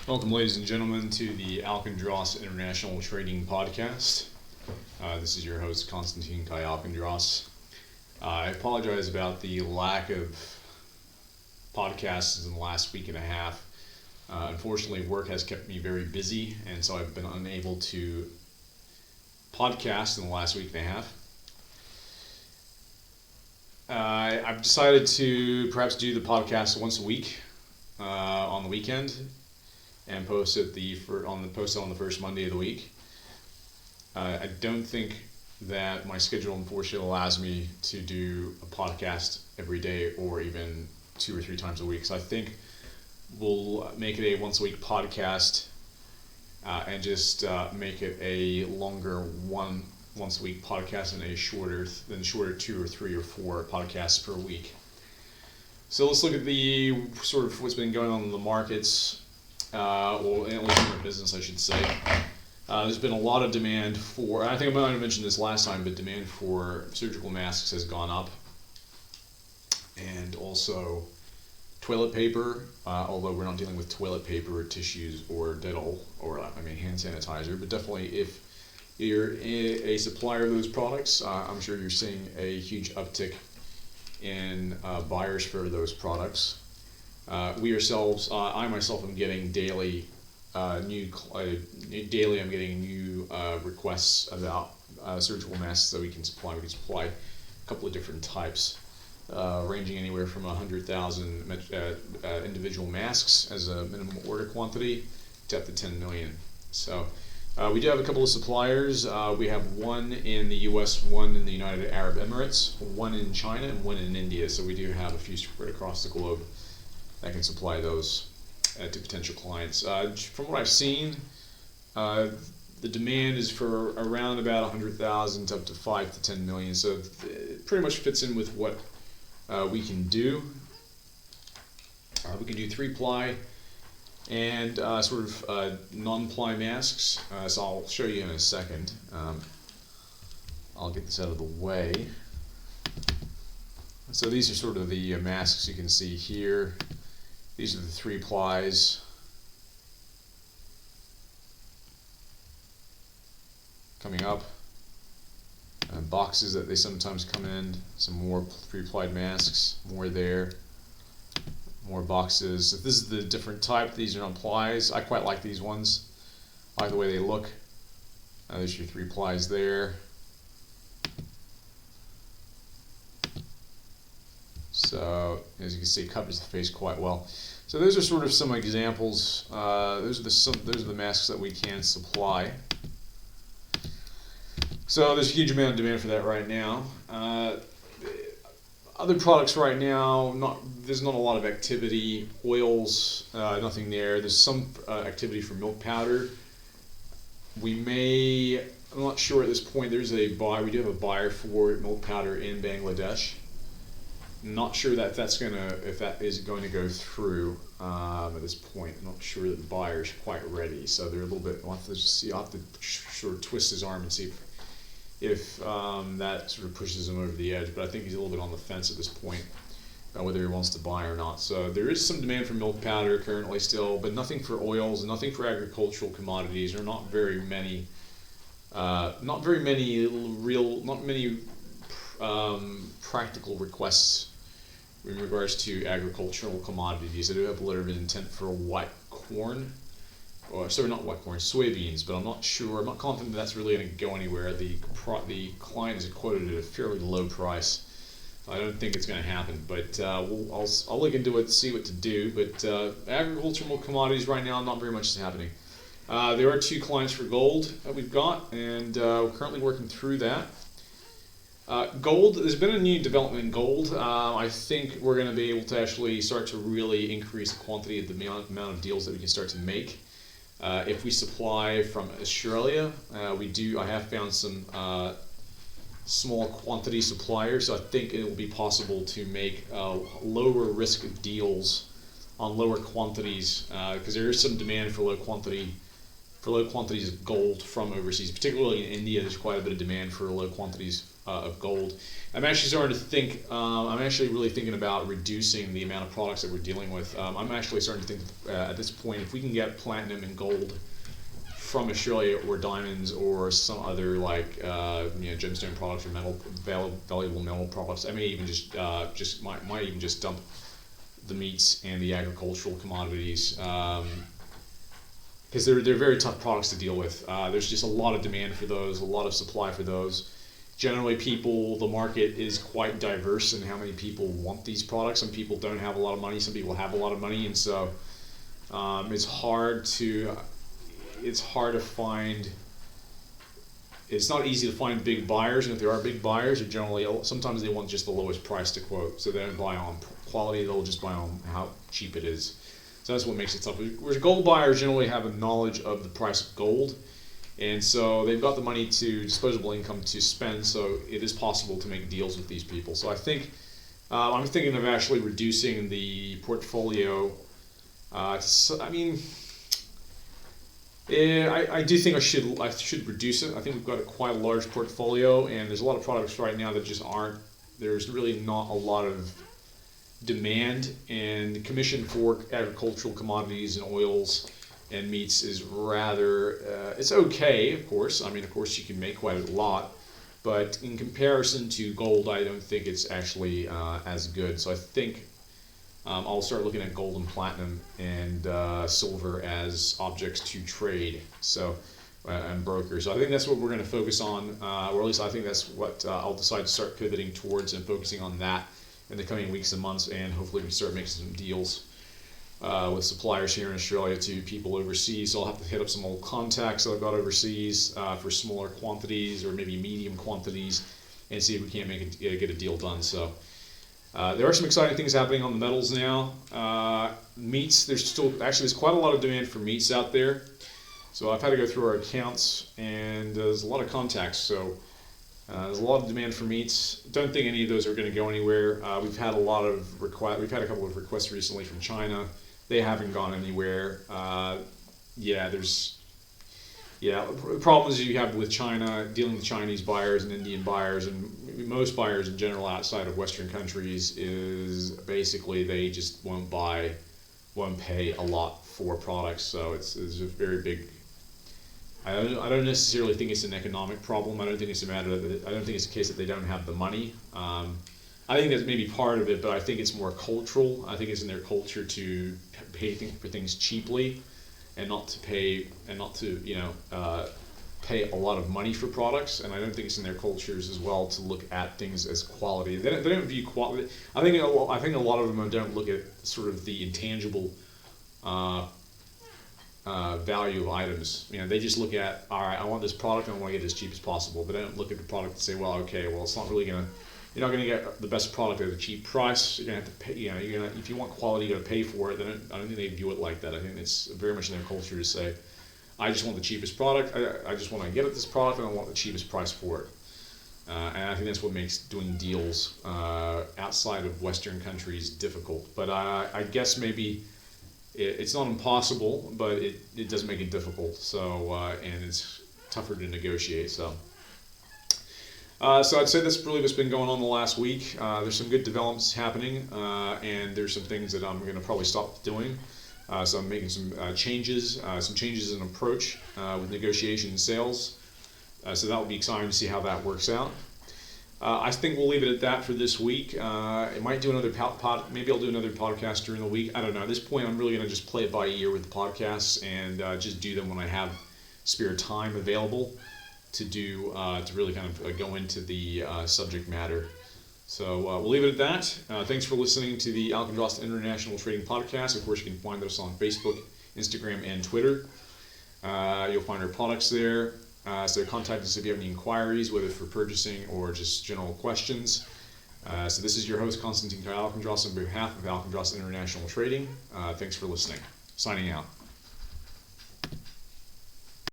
Welcome, ladies and gentlemen, to the Alkindros International Trading Podcast. This is your host, Konstantin Kai Alkindros. I apologize about the lack of podcasts in the last week and a half. Unfortunately, work has kept me very busy, and so I've been unable to podcast in the last week and a half. I've decided to perhaps do the podcast once a week on the weekend and post it on the first Monday of the week. I don't think that my schedule unfortunately allows me to do a podcast every day or even 2 or 3 times a week. So I think we'll make it a once a week podcast and just make it a longer once a week podcast and a shorter 2 or 3 or 4 podcasts per week. So let's look at the sort of what's been going on in the markets. Or at least in our business, I should say. There's been a lot of demand for, I think I might have mentioned this last time, but demand for surgical masks has gone up. And also toilet paper, although we're not dealing with toilet paper or tissues or Dettol or hand sanitizer, but definitely if you're a supplier of those products, I'm sure you're seeing a huge uptick in buyers for those products. I myself am getting daily I'm getting new requests about surgical masks that we can supply. We can supply a couple of different types, ranging anywhere from 100,000 individual masks as a minimum order quantity to up to 10 million. So we do have a couple of suppliers. We have one in the U.S., one in the United Arab Emirates, one in China, and one in India. So we do have a few spread across the globe that can supply those to potential clients. From what I've seen, the demand is for around about 100,000 to up to 5 to 10 million. So it pretty much fits in with what we can do. We can do 3-ply and non-ply masks. So I'll show you in a second. I'll get this out of the way. So these are sort of the masks you can see here. These are the 3-plies. Coming up. Boxes that they sometimes come in. Some more 3-plied masks. More there. More boxes. This is the different type. These are non-plies. I quite like these ones. I like the way they look. There's your 3-plies there. So as you can see, it covers the face quite well. So those are sort of some examples. Those are the masks that we can supply. So there's a huge amount of demand for that right now. Other products right now, there's not a lot of activity. Oils, nothing there. There's some activity for milk powder. I'm not sure at this point. We do have a buyer for milk powder in Bangladesh. Not sure if that is going to go through at this point. I'm not sure that the buyer's quite ready, so they're a little bit. I'll have to sort of twist his arm and see if that sort of pushes him over the edge. But I think he's a little bit on the fence at this point, whether he wants to buy or not. So there is some demand for milk powder currently still, but nothing for oils and nothing for agricultural commodities. There are not very many practical requests in regards to agricultural commodities. I do have a letter of intent for soybeans, but I'm not sure. I'm not confident that's really going to go anywhere. The client is quoted at a fairly low price. I don't think it's going to happen, but I'll look into it, see what to do. But agricultural commodities right now, not very much is happening. There are 2 clients for gold that we've got, and we're currently working through that. Gold, there's been a new development in gold. I think we're going to be able to actually start to really increase the quantity of the amount of deals that we can start to make. If we supply from Australia, I have found some small quantity suppliers, so I think it will be possible to make lower risk deals on lower quantities, because there is some demand for low quantities of gold from overseas, particularly in India. There's quite a bit of demand for low quantities of gold. I'm actually starting to think. I'm actually really thinking about reducing the amount of products that we're dealing with. I'm actually starting to think at this point, if we can get platinum and gold from Australia, or diamonds, or some other like gemstone products or valuable metal products, I may even might even just dump the meats and the agricultural commodities. Because they're very tough products to deal with. There's just a lot of demand for those, a lot of supply for those. Generally, the market is quite diverse in how many people want these products. Some people don't have a lot of money, some people have a lot of money, and so it's hard to find. It's not easy to find big buyers, and if there are big buyers, they're generally, sometimes they want just the lowest price to quote, so they don't buy on quality, they'll just buy on how cheap it is. So that's what makes it tough. Whereas gold buyers generally have a knowledge of the price of gold, and so they've got the money to disposable income to spend, so it is possible to make deals with these people. So I think I'm thinking of actually reducing the portfolio. I do think I should reduce it. I think we've got quite a large portfolio, and there's a lot of products right now that just aren't. There's really not a lot of demand, and the commission for agricultural commodities and oils and meats is rather, it's okay, of course. I mean, of course you can make quite a lot, but in comparison to gold, I don't think it's actually as good. So I think I'll start looking at gold and platinum and silver as objects to trade, so and brokers. So I think that's what we're going to focus on, or at least I think that's what I'll decide to start pivoting towards and focusing on that in the coming weeks and months, and hopefully we can start making some deals with suppliers here in Australia to people overseas. So I'll have to hit up some old contacts that I've got overseas for smaller quantities or maybe medium quantities, and see if we can't get a deal done. So there are some exciting things happening on the metals now. Meats, there's quite a lot of demand for meats out there. So I've had to go through our accounts, and there's a lot of contacts. So there's a lot of demand for meats. Don't think any of those are going to go anywhere. We've had a lot of requests. We've had a couple of requests recently from China. They haven't gone anywhere. The problems you have with China, dealing with Chinese buyers and Indian buyers, and most buyers in general outside of Western countries, is basically they just won't pay a lot for products. So it's a very big. I don't necessarily think it's an economic problem. I don't think it's a matter of. I don't think it's a case that they don't have the money. I think that's maybe part of it, but I think it's more cultural. I think it's in their culture to pay for things cheaply, and not to pay a lot of money for products. And I don't think it's in their cultures as well to look at things as quality. They don't view quality. I think a lot of them don't look at sort of the intangible value of items. They just look at, all right, I want this product and I want to get it as cheap as possible. But they don't look at the product and say, well, okay, well, it's not really gonna. You're not going to get the best product at a cheap price. You're going to have to pay. If you want quality, you got to pay for it. I don't think they view it like that. I think it's very much in their culture to say, I just want the cheapest product. I just want to get at this product, and I want the cheapest price for it. And I think that's what makes doing deals outside of Western countries difficult. But I guess maybe it's not impossible, but it does make it difficult. So and it's tougher to negotiate. So I'd say that's really what's been going on the last week. There's some good developments happening, and there's some things that I'm going to probably stop doing. So I'm making some changes in approach with negotiation and sales. So that will be exciting to see how that works out. I think we'll leave it at that for this week. I might do another maybe I'll do another podcast during the week. I don't know. At this point, I'm really going to just play it by ear with the podcasts and just do them when I have spare time available to do to really kind of go into the subject matter. So we'll leave it at that. Thanks for listening to the Alkindrost International Trading Podcast. Of course, you can find us on Facebook, Instagram, and Twitter. You'll find our products there. So contact us if you have any inquiries, whether for purchasing or just general questions. So this is your host, Konstantin Alkindrost, on behalf of Alkindrost International Trading. Thanks for listening. Signing out.